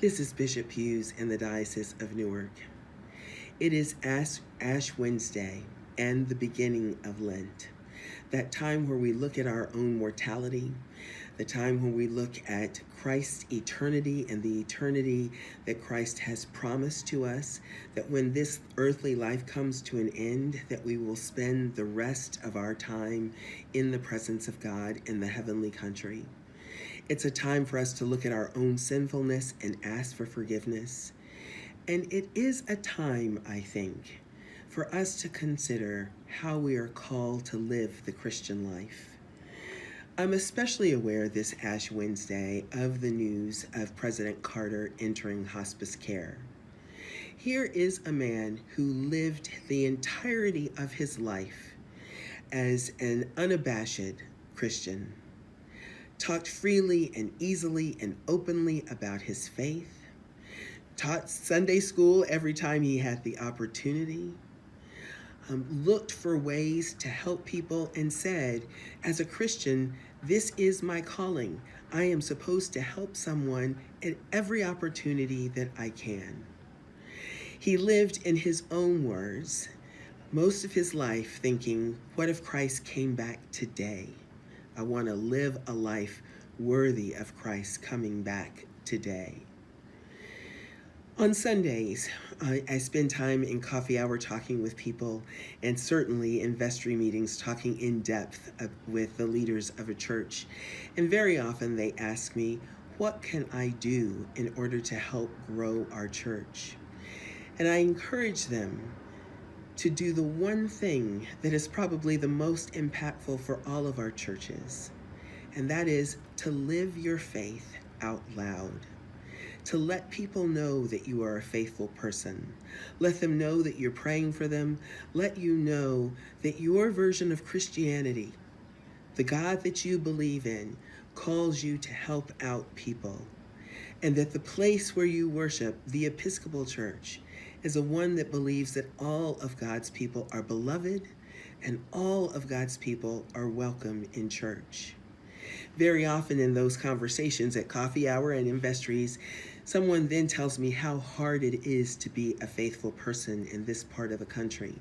This is Bishop Hughes in the Diocese of Newark. It is Ash Wednesday and the beginning of Lent, that time where we look at our own mortality, the time when we look at Christ's eternity and the eternity that Christ has promised to us, that when this earthly life comes to an end, that we will spend the rest of our time in the presence of God in the heavenly country. It's a time for us to look at our own sinfulness and ask for forgiveness. And it is a time, I think, for us to consider how we are called to live the Christian life. I'm especially aware this Ash Wednesday of the news of President Carter entering hospice care. Here is a man who lived the entirety of his life as an unabashed Christian, talked freely and easily and openly about his faith, taught Sunday school every time he had the opportunity, looked for ways to help people and said, as a Christian, this is my calling. I am supposed to help someone at every opportunity that I can. He lived, in his own words, most of his life thinking, what if Christ came back today? I want to live a life worthy of Christ coming back today. On Sundays, I spend time in coffee hour talking with people, and certainly in vestry meetings talking in depth with the leaders of a church. And very often they ask me, what can I do in order to help grow our church? And I encourage them to do the one thing that is probably the most impactful for all of our churches, and that is to live your faith out loud. To let people know that you are a faithful person. Let them know that you're praying for them. Let you know that your version of Christianity, the God that you believe in, calls you to help out people. And that the place where you worship, the Episcopal Church, is a one that believes that all of God's people are beloved and all of God's people are welcome in church. Very often in those conversations at coffee hour and in vestries, someone then tells me how hard it is to be a faithful person in this part of the country.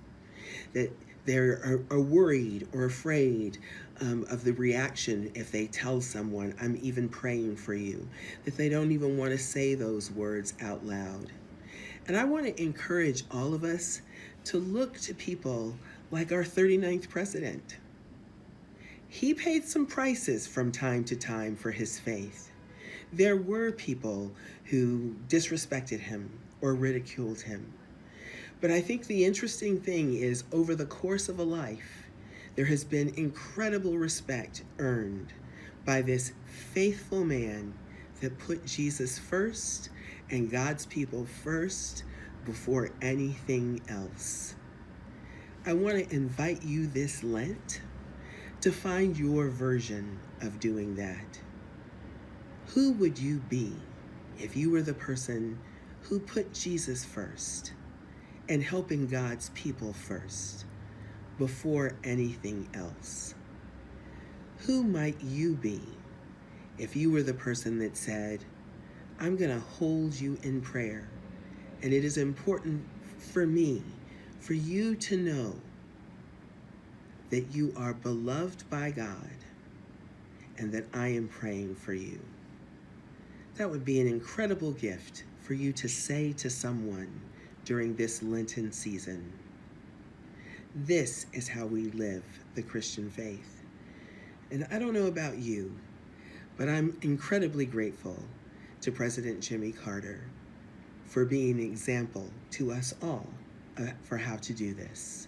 That they are worried or afraid of the reaction if they tell someone, I'm even praying for you. That they don't even want to say those words out loud. And I want to encourage all of us to look to people like our 39th president. He paid some prices from time to time for his faith. There were people who disrespected him or ridiculed him. But I think the interesting thing is, over the course of a life, there has been incredible respect earned by this faithful man that put Jesus first and God's people first before anything else. I want to invite you this Lent to find your version of doing that. Who would you be if you were the person who put Jesus first and helping God's people first before anything else? Who might you be if you were the person that said, I'm going to hold you in prayer, and it is important for me, for you to know that you are beloved by God and that I am praying for you? That would be an incredible gift for you to say to someone during this Lenten season. This is how we live the Christian faith. And I don't know about you, but I'm incredibly grateful to President Jimmy Carter for being an example to us all for how to do this.